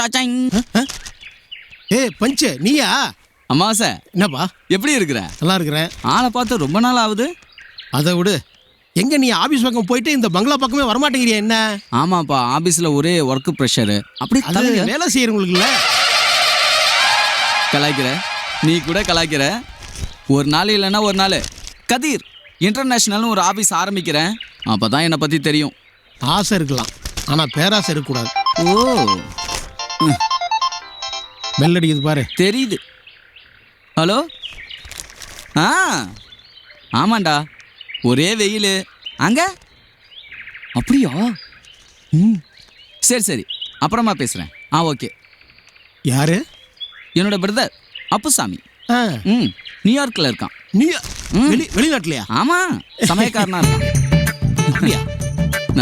சாச்சாங். பஞ்சு நீயா? அமாவாசை என்னப்பா எப்படி இருக்கிற? நல்லா இருக்கிறேன். ஆளை பார்த்து ரொம்ப நாள் ஆகுது. அதை விடு. எங்க நீ ஆபீஸ் பக்கம் போயிட்டு இந்த பங்களா பக்கமே வரமாட்டேங்கிறியா என்ன? ஆமாப்பா, ஆபீஸ்ல ஒரே ஒர்க் ப்ரெஷரு. அப்படி அது வேலை செய்யறவங்களுக்கு இல்ல. கலாய்க்கிற, நீ கூட கலாய்க்கிற. ஒரு நாள் இல்லைன்னா ஒரு நாள் கதிர் இன்டர்நேஷனல்னு ஒரு ஆபீஸ் ஆரம்பிக்கிறேன். அப்பதான் என்னை பத்தி தெரியும். ஆசை இருக்கலாம், ஆனா பேராசை இருக்கக்கூடாது. ஓ, பெல் அடிக்குது பாரு. தெரியுது. ஹலோ. ஆ ஆமாண்டா, ஒரே வெயில் அங்க. அப்படியா? ம், சரி சரி, அப்புறமா பேசுகிறேன். ஓகே. யாரு? என்னோட பிரதர் அப்புசாமி. ஆ, நியூயார்க்கில் இருக்கான். நீ வெளிநாட்டுலையா? ஆமாம், சமயக்காரனா இருக்கான். அப்படியா?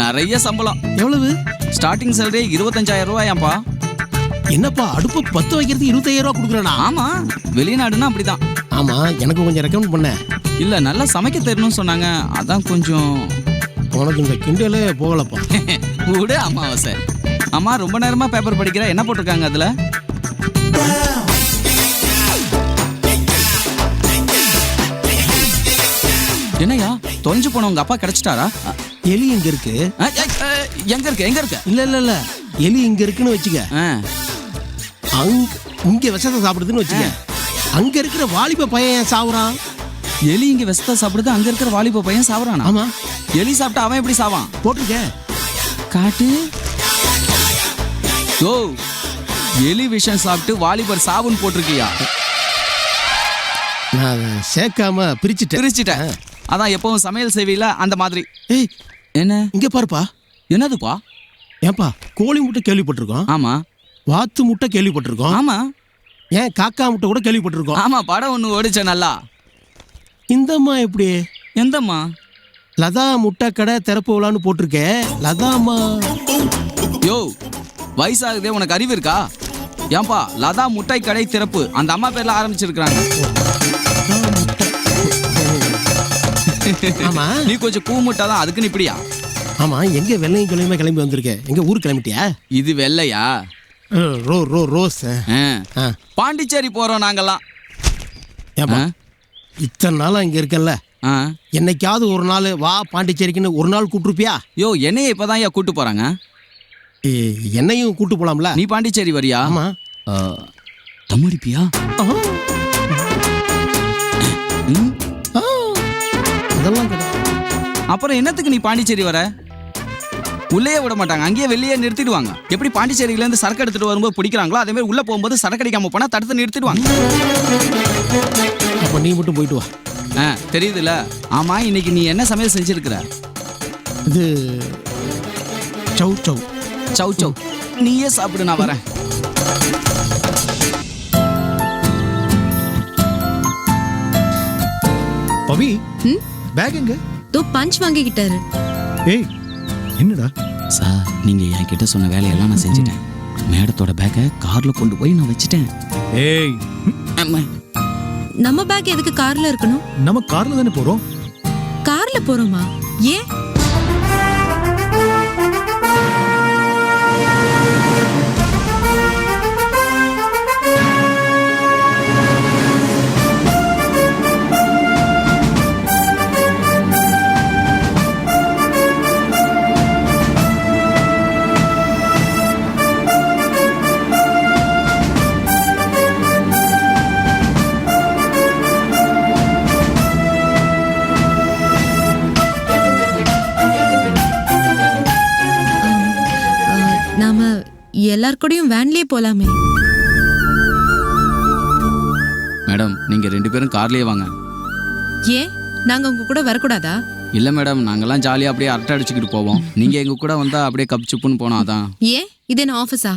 நிறைய சம்பளம். எவ்வளவு? Starting salary 25,000 ரூபாயாப்பா. என்னப்பா, அடுப்பு 10 வைக்கிறதுக்கு 25,000 ரூபா கொடுக்குறேனா? ஆமாம், வெளிநாடுன்னா அப்படிதான். ஆமா, எனக்கு கொஞ்சம் ரெக்கமெண்ட் பண்ண. இல்லை, நல்லா சமைக்க தெரியணும்னு சொன்னாங்க, அதான் கொஞ்சம். உனக்கு இந்த கிண்டலே போகலப்பா. விடு அமாவாசை. அம்மா, ரொம்ப நேரமாக பேப்பர் படிக்கிற, என்ன போட்டிருக்காங்க அதில்? என்னையா தொலைஞ்சு போன உங்க அப்பா கிடைச்சிட்டாரா? எலி எங்க இருக்கு? எங்க இருக்கு எங்க இருக்கு? இல்ல இல்ல இல்ல, எலி இங்க இருக்குன்னு வச்சுக்க. இங்க விஷத்தை சாப்பிடுதுன்னு வச்சுக்க. அங்க இருக்கிற வாலிப பையன் சாவுறான். எலி இங்க விஷத்தை சாப்பிடுது, அங்க இருக்கிற வாலிப பையன் சாவுறானா? ஆமா. எலி சாப்பிட்டா அவன் எப்படி சாவான்? போட்டிருக்க காட்டு. ஓ, எலி விஷம் சாப்பிட்டு வாலிபர் சாவுன்னு போட்டிருக்கியா? நான் சேர்க்காம பிரிச்சுட்டேன். அதான் எப்பவும் சமையல் செய்வீல அந்த மாதிரி. ஏய், என்ன இங்க பாருப்பா. என்னதுப்பா? ஏன்பா, கோழி முட்டை கேள்விப்பட்டிருக்கோம். ஆமா. வாத்து முட்டை கேள்விப்பட்டிருக்கோம். ஆமா. ஏன் காக்கா முட்டை கூட கேள்விப்பட்டிருக்கோம். ஆமா, படம் ஒண்ணு ஓடிச்ச நல்லா. இந்தம்மா எப்படி? எந்தம்மா? லதா முட்டை கடை திறப்பு விழான்னு போட்டிருக்கே, லதாம்மா. யோ, வயசாகுதே, உனக்கு அறிவு இருக்கா? ஏன்பா, லதா முட்டை கடை திறப்பு அந்த அம்மா பேர்ல ஆரம்பிச்சிருக்காங்க. ஆமா, நீ கொஞ்சம் கூமுட்டா தான், அதுக்குன்னு இப்படியா? ஆமா, எங்க வெள்ளையும் கிளம்பி கிளம்பி வந்திருக்கேன். எங்க ஊர் கிளம்பிட்டியா? இது வெள்ளையா? ரோஸ். பாண்டிச்சேரி போறோம் நாங்கெல்லாம். ஏப்பா, இத்தனை நாளா இங்க இருக்கல, என்னைக்காவது ஒரு நாள் வா பாண்டிச்சேரிக்குன்னு ஒரு நாள் கூப்பிட்டுருப்பியா? யோ, என்னைய இப்பதான் ஏன் கூட்டு போறாங்க. என்னையும் கூட்டு போலாம்ல. நீ பாண்டிச்சேரி வரியா? ஆமா. தம்முடிப்பியா? அதெல்லாம் கிடையாது. அப்புறம் என்னத்துக்கு நீ பாண்டிச்சேரி வர? உள்ளே விட மாட்டாங்க, அங்கேயே வெளியே நிறுத்திடுவாங்க. எப்படி பாண்டிச்சேரியில இருந்து சரக்கு எடுத்துட்டு வரும்போது பிடிக்கிறாங்களோ அதே மாதிரி உள்ள போகும்போது சரக்கு அடிக்காம போனா தடுத்து நிறுத்திடுவாங்க. அப்ப நீ மட்டும் போயிட்டு வா. தெரியுதுல. ஆமா, இன்னைக்கு நீ என்ன சமையல் செஞ்சிருக்கிற? இது சவ் சவ். சவ் சவ். நீயே சாப்பிடு, நான் வரேன். பவி, பேக் எங்க? தோ பஞ்ச் வாங்கிக்கிட்டாரு. ஏய், என்னடா? சார், நீங்க என்கிட்ட சொன்ன வேலையெல்லாம் நான் செஞ்சுட்டேன். மேடத்தோட பேக்கை கார்ல கொண்டு போய் நான் வச்சுட்டேன். ஏய், நம்ம பேக் எதுக்கு கார்ல இருக்கணும்? நம்ம கார்ல தானே போறோம். கார்ல போறோமா? ஏன்? எல்லார் கூடயும் வேன்லயே போலாமே. மேடம், நீங்க 2 பேரும் கார்லயே வாங்க. ஏன், நாங்க உங்க கூட வரக்கூடாதா? இல்ல மேடம், நாங்கெல்லாம் ஜாலியா அப்படியே அரட்டை அடிச்சுக்கிட்டு போவோம். நீங்க எங்க கூட வந்தா அப்படியே கப்சுப்புன்னு போனாதான். ஏன், இது என்ன ஆபீஸா?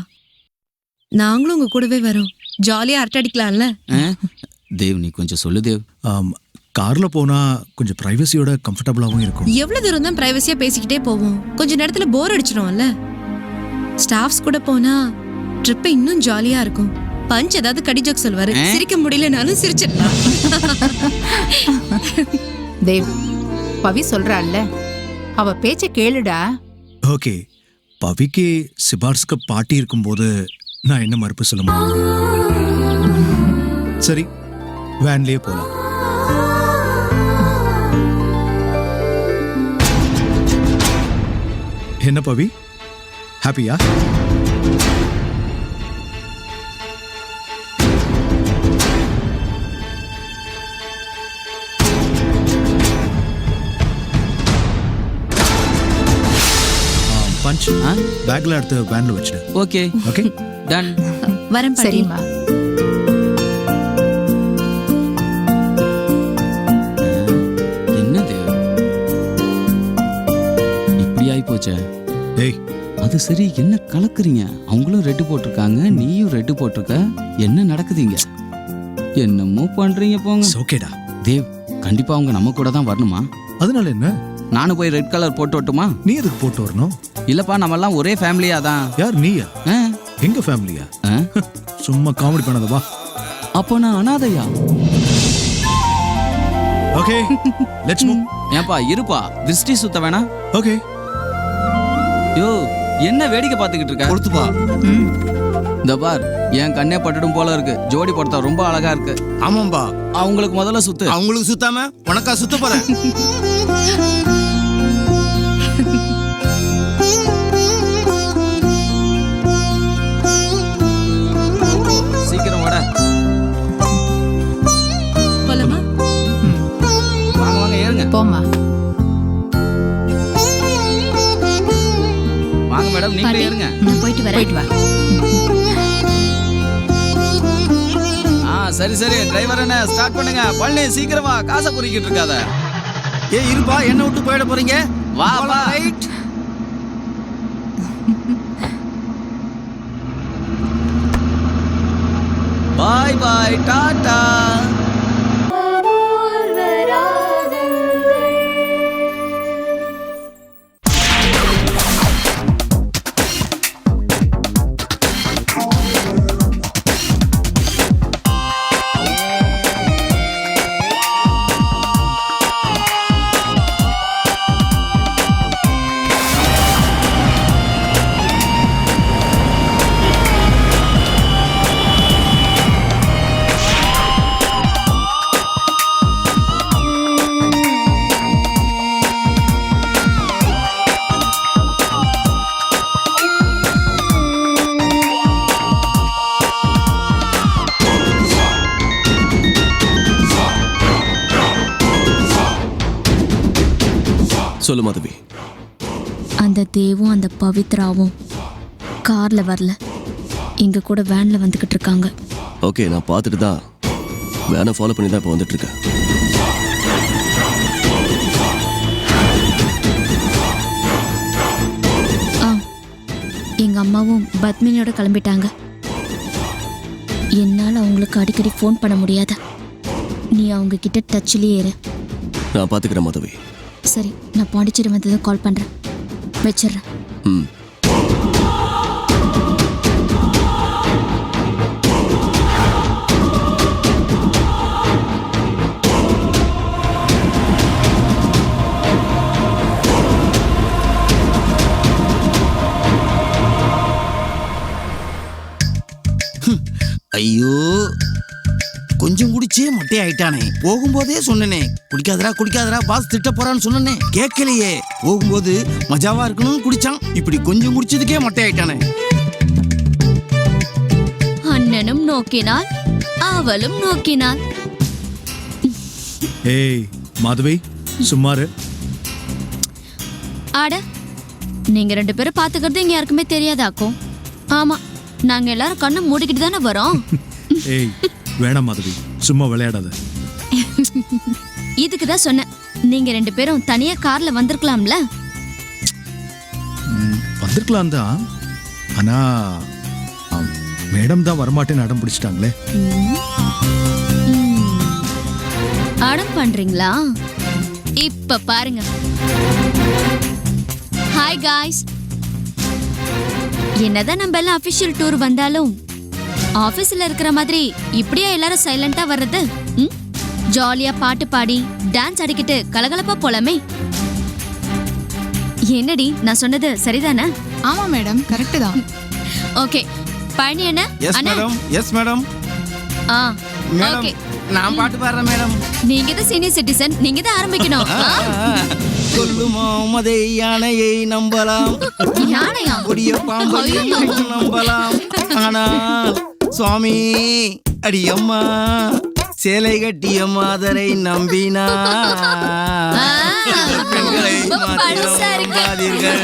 நாங்களும் உங்க கூடவே வரோம், ஜாலியா அரட்டை அடிக்கலாம்ல. தேவ், நீ கொஞ்சம் சொல்லு தேவ். கார்ல போனா கொஞ்சம் பிரைவசியோட கம்ஃபர்டபுளாவும் இருக்கும். எவ்வளவு தூரம் தான் பிரைவசியா பேசிக்கிட்டே போவோம்? கொஞ்ச நேரத்துல போர் அடிச்சிடும்ல. ஸ்டாஃப்ஸ் கூட போனா ட்ரிப் இன்னும் ஜாலியா இருக்கும். பஞ்ச் ஏதாவது கடி ஜோக் சொல்வாரு, சிரிக்க முடியலனாலும் சிரிச்சிடலாம். தேவ், பவி சொல்றாள்ல, அவ பேச்ச கேளுடா. ஓகே, பவிக்கு சிபார்ஸ்க்கு பார்ட்டி இருக்கும்போது நான் என்ன மறுப்பு சொல்ல முடியும்? சரி, வேன்லயே போலாம். என்ன பவி, ஹாப்பியா? பஞ்ச், பேக்ல எடுத்து வேன்ல வச்சிடு. Okay okay, ton. வரேன் பாட்டி. சரிம்மா. என்னது இப்படி ஆயி போச்சே? ஏய், அது சரி, என்ன கலக்குறீங்க? அவங்களும் ரெட்டு போட்டிருக்காங்க, நீயும் ரெட்டு போட்டிருக்க. என்ன நடக்குதுங்க? என்னமோ பண்றீங்க போங்க. ஓகேடா. தேவ், கண்டிப்பா அவங்க நம்ம கூட தான் வரணுமா? அதனால என்ன? நானும் போய் ரெட் கலர் போட்டு வரட்டுமா? நீ எதுக்கு போட்டு வரணும்? இல்லப்பா, நம்ம எல்லாம் ஒரே ஃபேமிலியா தான். யார், நீயா? எங்க ஃபேமிலியா? சும்மா காமெடி பண்ணாத, வா. அப்போ நான் அனாதையா? Okay, let's move. ஏன்பா இருப்பா, திருஷ்டி சுத்த வேணாம். ஓகே. யோ, என்ன வேடிக்கை பார்த்துக்கிட்டு இருக்க? கொடுத்துப்பா. இந்த பார், என் கண்ணே பட்டுடும் போல இருக்கு. ஜோடி பொறுத்தா ரொம்ப அழகா இருக்கு. ஆமாம்பா. அவங்களுக்கு முதல்ல சுத்து. அவங்களுக்கு சுத்தாம உனக்கா சுத்த போறேன்? சீக்கிரம் வர. போலாமா? வாங்க வாங்க, ஏறுங்க. போம்மா. வாங்க மேடம், நீங்களே பாட்டி, ஏறுங்க. நான் போயிட்டு வரேன். போயிட்டு வா. சரி சரி, டிரைவர் என்ன ஸ்டார்ட் பண்ணுங்க. பழனி சீக்கிரமா, காசை பொறிக்கிட்டு இருக்காத. ஏய் இருப்பா, என்ன விட்டு போயிட போறீங்க? வா வா. ரைட். பாய் பாய், டாடா. சொல்லு மாதவி. அந்த தேவும் அந்த பவித்ராவும் கார்ல வரல, எங்க கூட வேன்ல வந்துகிட்டு இருக்காங்க. ஓகே, நான் பார்த்துட்டு தான் வேனை ஃபாலோ பண்ணி தான் இப்போ வந்துட்டு இருக்கேன். எங்க அம்மாவும் பத்மினியோட கிளம்பிட்டாங்க. என்னால அவங்களுக்கு அடிக்கடி ஃபோன் பண்ண முடியாத. நீ அவங்க கிட்ட டச்லயே இரு. நான் பார்த்துக்கிறேன் மாதவி. சரி, நான் பாண்டிச்சேரி வந்ததும் கால் பண்றேன். வச்சிடுறேன். ம். ஐயோ, கொஞ்சம் குடிச்சே மொட்டை ஆயிட்டானே. போகும்போதே சொன்னனே, குடிக்காதரா குடிக்காதரா, பாஸ் திட்ட போறான்னு சொன்னனே, கேட்கலையே. போகும்போது மஜாவா இருக்கணும்னு குடிச்சான். இப்படி கொஞ்சம் குடிச்சதுக்கே மொட்டை ஆயிட்டானே. அண்ணனும் நோக்கினாள், அவளும் நோக்கினாள். ஏய் மாதவி, சும்மாரு. ஆட, நீங்க ரெண்டு பேரும் பாத்துக்கிறது இங்க யாருக்குமே தெரியாதாக்கும். ஆமா, நாங்க எல்லாரும் கண்ணை மூடிக்கிட்டு தானே வரோம். ஏய் வேணாம் மாதவி, சும்மா விளையாடாத. இதுக்குதான் சொன்னேன், நீங்க ரெண்டு பேரும் தனியா கார்ல வந்திருக்கலாம்ல. வந்திருக்கலாம் தான், ஆனா மேடம் தான் வரமாட்டேன்னு அடம் பிடிச்சிட்டாங்களே. அடம் பண்றீங்களா? இப்ப பாருங்க. Hi guys. என்னதான் நம்ம எல்லாம் அபிஷியல் டூர் வந்தாலும் ஆபீஸ்ல இருக்கிற மாதிரி இப்படியா எல்லாரும் சைலண்டா வர்றது? ஜாலியா பாட்டு பாடி டான்ஸ் ஆடிக்கிட்டு கலகலப்பா போலாமே. என்னடி, நான் சொன்னது சரிதானே? ஆமா மேடம், கரெக்ட் தான். ஓகே, பழனி அண்ணா எஸ் அண்ணா மேடம் எஸ் மேடம் ஆ மேடம் ஓகே நான் பாட்டு பாடுறேன் மேடம். நீங்க தான் சீனியர் சிட்டிசன், நீங்க தான் ஆரம்பிக்கணும். சொல்லுமா மதை யானையை நம்பலாம், யானையா? கொடிய பாம்பை நம்பலாம், ஆனால் சுவாமி அடியம்மா சேலை கட்டிய மாதரை நம்பினா பெண்களை நம்பாதீர்கள்.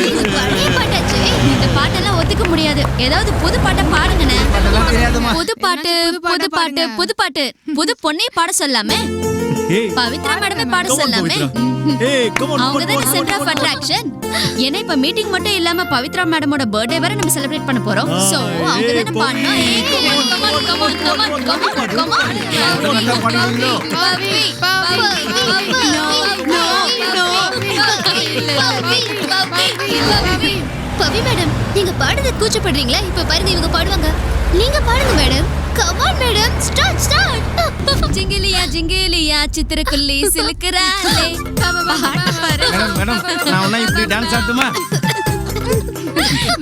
இந்த பாட்டெல்லாம் ஒத்துக்க முடியாது. ஏதாவது புது பாட்டை பாடுங்கண்ணே. அதெல்லாம் தெரியாதுமா. புது பாட்டு புது பாட்டு புது பாட்டு புது பொண்ணே பாட சொல்லாமே. பவித்ரா மேடமே பாட சொல்லாமே. அவங்க தானே சென்டர் ஆஃப் அட்ராக்ஷன். ஏன்னா இப்ப மீட்டிங் மட்டும் இல்லாம பவித்ரா மேடமோட பர்த்டே வரை நம்ம செலிப்ரேட் பண்ண போறோம். சோ அவங்க தானே பாடணும். பவி மேடம், நீங்க பாடுறது கூச்சப்படுறீங்களா? இப்ப பாருங்க, இவங்க பாடுவாங்க. நீங்க பாடுங்க madam. Come on madam, start start. ஜிங்கிலியா ஜிங்கிலியா சித்திரக்குள்ளி சிலுக்குறாளே. மேடம் மேடம் நான் ஒண்ணா இப்படி டான்ஸ் ஆடுமா?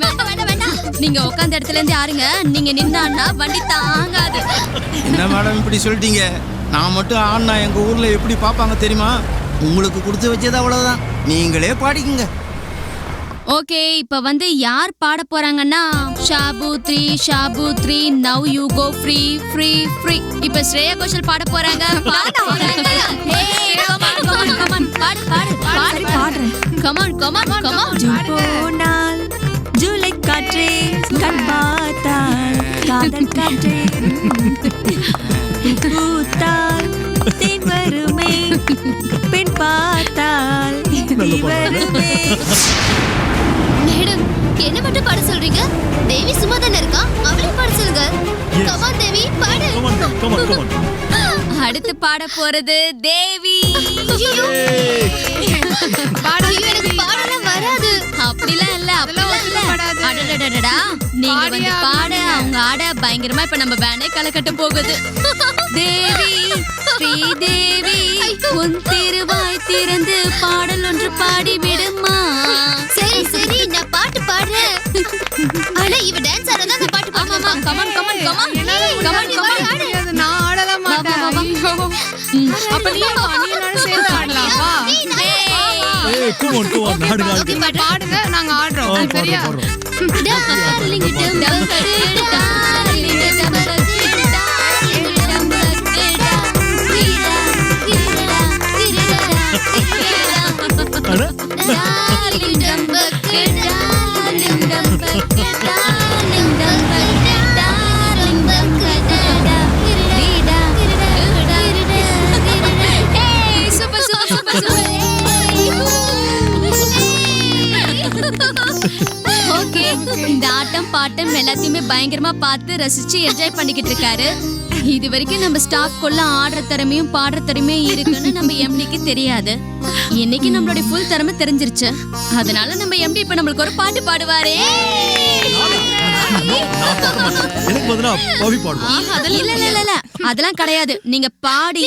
வேண்டாம் வேண்டாம் வேண்டாம். நீங்க உட்கார்ந்த இடத்துல இருந்து ஆடுங்க. நீங்க நின்னான்னா வண்டி தாங்காது. என்ன மேடம் இப்படி சொல்லிட்டீங்க? நான் மட்டும் ஆடினா எங்க ஊர்ல எப்படி பாப்பாங்க தெரியுமா? உங்களுக்கு கொடுத்து வச்சது அவ்வளவுதான், நீங்களே பாடிக்குங்க. ஓகே, இப்ப வந்து யார் பாட போறாங்கன்னா ஷாபு 3 now you go free free free. இப்ப ஸ்ரேயா கோஷல் பாட போறாங்க. பாட போறாங்க. Hey come on come on come on பாடு பாடு பாடு பாடுறேன். Come on come on come on. போனால் ஜூலை காற்றே கண் பார்த்தால் காதல் காற்றே பூத்தால் தேன் வருமே பெண் பார்த்தால் நீ வருமே. மேடம், என்ன மட்டும் பாட சொல்றீங்க? தேவி சும்மா தானே இருக்கா, அவளையும் பாட சொல்லுங்க. கம் ஆன் தேவி, பாடு. அடுத்து பாட போறது தேவி. எனக்கு பாடலாம் வராது. அப்படிலாம் இல்ல அப்படிலாம் இல்ல. அடடடடடா, நீங்க வந்து பாட அவங்க ஆட பயங்கரமா இப்ப நம்ம பேனே கலக்கட்ட போகுது. தேவி ஸ்ரீதேவி உன் திருவாய் திறந்து பாடல் ஒன்று பாடி விடுமா. சரி சரி, நான் பாட்டு பாடுறேன். ஆனா இவ டான்ஸ் ஆடுறதா நான் பாட்டு பாடுறேன். Come on come on come on come on come on. நான் ஆடலாம் மாட்டேன். அப்ப நீ சேர்ந்து ஆடலாம். வா பாடுங்க, நாங்க ஆடுறோம். சரியா? டார்லிங் டம்பக்கு டார்லிங் டம்பக்கு டார்லிங் டம்பக்கு கிரடா கிரடா கிரடா டார்லிங் டம்பக்கு டார்லிங் டம்பக்கு டார்லிங் டம்பக்கு டார்லிங் டம்பக்கு கிரடா கிரடா கிரடா. ஏய் super super super super. Okay, இந்த ஆட்டம் பாட்டம் எல்லாத்தையுமே பயங்கரமா பார்த்து ரசிச்சு என்ஜாய் பண்ணிக்கிட்டு இருக்காரு. இது வரைக்கும் நம்ம ஸ்டாஃப்குள்ள ஆடுற திறமையும் பாடுற திறமையும் இருக்குன்னு நம்ம எம்டிக்கு தெரியாது. இன்னைக்கு நம்மளுடைய ஃபுல் திறமை தெரிஞ்சிருச்சு. அதனால நம்ம எம்டி இப்ப நம்மளுக்கு ஒரு பாட்டு பாடுவாரே. எனக்கு பதிலா பவி பாடுவா. இல்ல இல்ல இல்ல அதெல்லாம் கிடையாது. நீங்க பாடி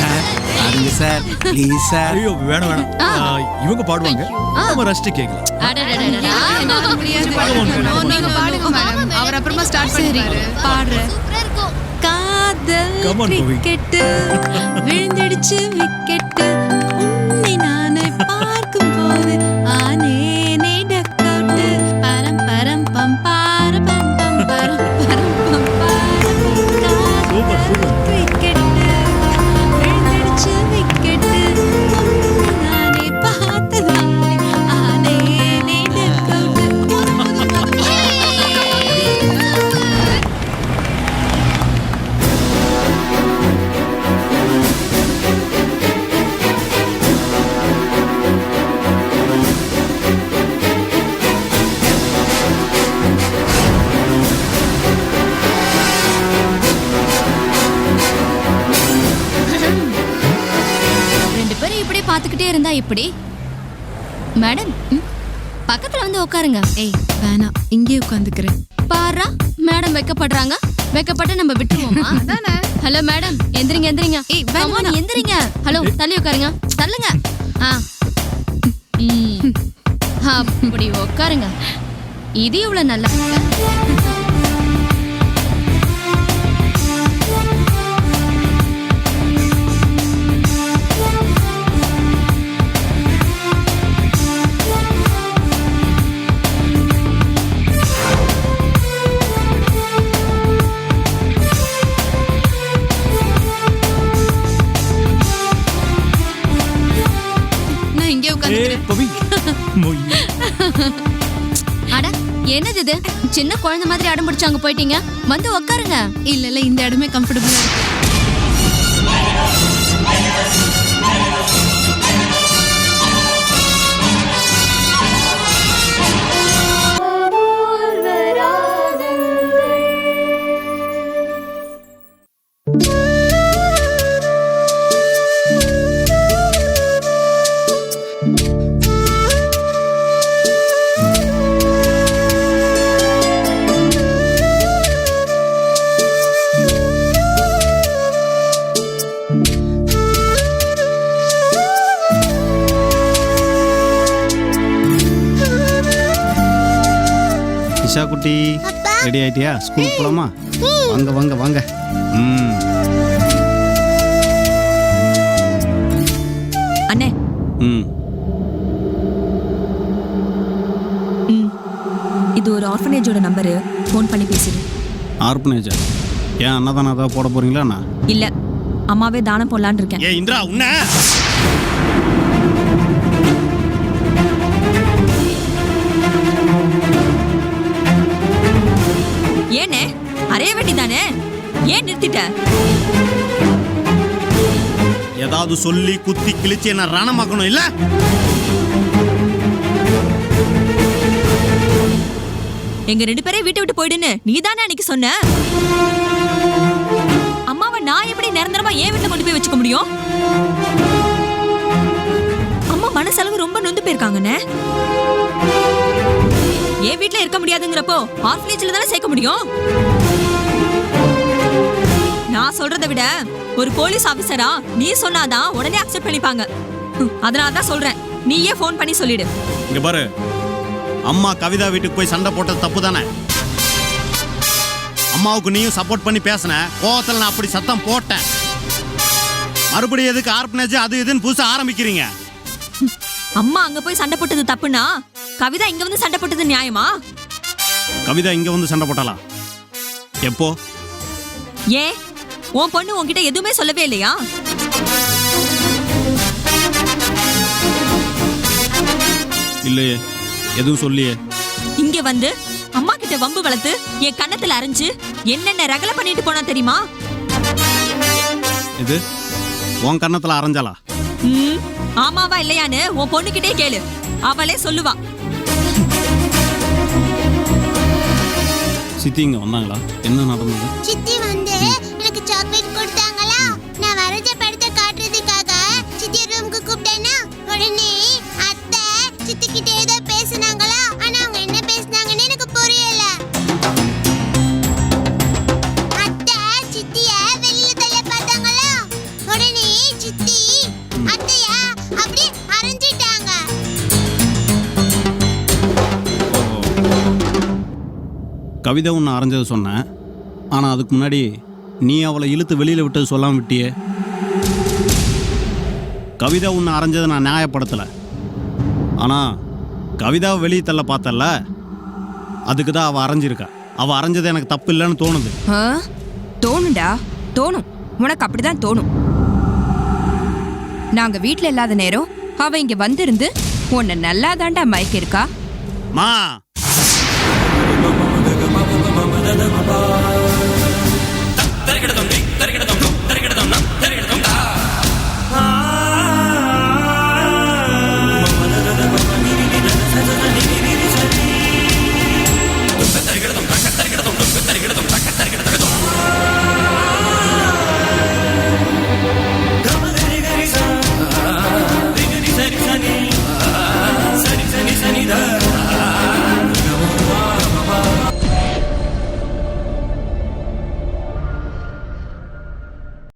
சார் பாருங்க சார், ப்ளீஸ் சார். ஐயோ வேணாம் வேணாம், இவங்க பாடுவாங்க, நம்ம ரசிச்சு கேட்கலாம். அடடடடடா. நீங்க பாடுங்க மேடம். அவர் அப்புறமா ஸ்டார்ட் பண்ணுவாரு. பாடுறேன். சூப்பரா இருக்கும். காதல் Come on, Bobby. கிரிக்கெட்டு விழுந்துடுச்சு விக்கெட்டு உன்னை நானே பார்க்கும் போது ஆனேனே டக் அவுட்டு பரம் பரம் பம் பார பம் பம் பரம் பரம் பம் பார சூப்பர் சூப்பர். கிரிக்கெட்டு விழுந்துடுச்சு விக்கெட்டு உன்னை நானே பார்த்ததாலே ஆனேனே டக் அவுட்டு. ரெண்டு பேரும் இப்படி பாத்துக்கிட்டே இருந்தா இப்படி. மேடம் பக்கத்துல வந்து உட்காருங்க. ஏய் வேணாம், இங்கே உட்காந்துக்கிறேன். பாரா மேடம் வைக்கப்படுறாங்க. வெக்கப்பட்டு நம்ம விட்டுருவோமா? அதானே. ஹலோ மேடம், எந்திரிங்க எந்திரிங்க. ஏய், வேணாம், Come on, வேணாம். எந்திரிங்க. ஹலோ, தள்ளி உட்காருங்க. தள்ளுங்க. அப்படி உட்காருங்க. இது இவ்வளவு நல்லா. நான் இங்கே உட்காந்துக்கிறேன். பவி மொய் அட, என்னது இது? சின்ன குழந்தை மாதிரி அடம் பிடிச்சு அங்க போயிட்டீங்க. வந்து உட்காருங்க. இல்ல இந்த இடமே கம்ஃபர்டபுளா இருக்கு. இஷா குட்டி ரெடி ஆயிட்டியா? ஸ்கூலுக்கு போலாமா? வாங்க வாங்க வாங்க. அண்ணே. இது ஒரு ஆர்ஃபனேஜோட நம்பரு. ஃபோன் பண்ணி பேசிடு. ஆர்பனேஜா? ஏன் அன்னதானம் ஏதாவது போட போறீங்களா? இல்ல, அம்மாவே தானம் போடலான்னு இருக்கேன். ஏ இந்திரா, உன்ன ஏனே அறைய வேண்டிதானே? ஏன் நிறுத்திட்ட? ஏதாவது சொல்லி குத்தி கிழிச்சு என்ன ரணமாக்கணும் இல்ல? எங்க 2 பேரையும் வீட்டை விட்டு போயிடுன்னு நீ தானே அன்னைக்கு சொன்ன. அம்மாவை நான் எப்படி நிரந்தரமா ஏன் வீட்டுல கொண்டு போய் வச்சுக்க முடியும்? அம்மா மனசளவு ரொம்ப நொந்து போயிருக்காங்கண்ணே. ஏன் வீட்டுல இருக்க முடியாதுங்கிறப்போ ஆர்ஃபனேஜ்ல தானே சேர்க்க முடியும். நான் சொல்றதை விட ஒரு போலீஸ் ஆபீசரா நீ சொன்னாதான் உடனே அக்செப்ட் பண்ணிப்பாங்க. அதனால தான் சொல்றேன், நீயே ஃபோன் பண்ணி சொல்லிடு. இங்க பாரு, அம்மா கவிதா வீட்டுக்கு போய் சண்டை போட்டது தப்பு தானே? அம்மாவுக்கு நீயும் சப்போர்ட் பண்ணி பேசின கோவத்தில் நான் அப்படி சத்தம் போட்டேன். மறுபடியும் எதுக்கு ஆர்பனேஜ் அது இதுன்னு புதுசா ஆரம்பிக்கிறீங்க? அம்மா அங்க போய் சண்டை போட்டது தப்புனா கவிதா இங்க வந்து சண்டை போட்டது நியாயமா? கவிதா இங்க வந்து சண்டை போட்டாளா? எப்போ? ஏன் உன் பொண்ணு உன்கிட்ட எதுவுமே சொல்லவே இல்லையா? இல்லையே, எதுவும் சொல்லியே. இங்க வந்து அம்மா கிட்ட வம்பு வளர்த்து என் கண்ணத்துல அரைஞ்சு என்னென்ன ரகலை பண்ணிட்டு போனா தெரியுமா? இது உன் கண்ணத்துல அரைஞ்சாளா? ஆமாவா இல்லையான்னு உன் பொண்ணுகிட்டே கேளு, அவளே சொல்லுவா. சித்தி இங்க வந்தாங்களா? என்ன நடந்தது? சித்தி வந்து எனக்கு சாக்லேட் கொடுத்தாங்களா? நான் வரைஞ்ச படத்தை காட்டுறதுக்காக சித்தி ரூமுக்கு கூப்பிட்டேன்னா உடனே அத்தை சித்தி கிட்ட ஏதோ பேசுனாங்களா? ஆனா அவங்க என்ன பேசுனாங்கன்னு எனக்கு புரியல. அத்தை சித்திய வெளியில தள்ள பார்த்தாங்களா? உடனே சித்தி அத்தையா அப்படியே அரைஞ்சிட்டாங்க. கவிதா உன்னை அரைஞ்சது சொன்னேன், ஆனால் அதுக்கு முன்னாடி நீ அவளை இழுத்து வெளியில் விட்டது சொல்லாமல் விட்டியே. கவிதா உன்னை அரைஞ்சதை நான் நியாயப்படுத்தலை, ஆனால் கவிதாவை வெளியே தள்ள பார்த்தல, அதுக்கு தான் அவள் அரைஞ்சிருக்கா. அவள் அரைஞ்சது எனக்கு தப்பு இல்லைன்னு தோணுது. தோணுண்டா, தோணும். உனக்கு அப்படிதான் தோணும். நாங்க வீட்டில் இல்லாத நேரம் அவ இங்க வந்திருந்து உன்னை நல்லா தாண்டா மயக்க இருக்கா. மா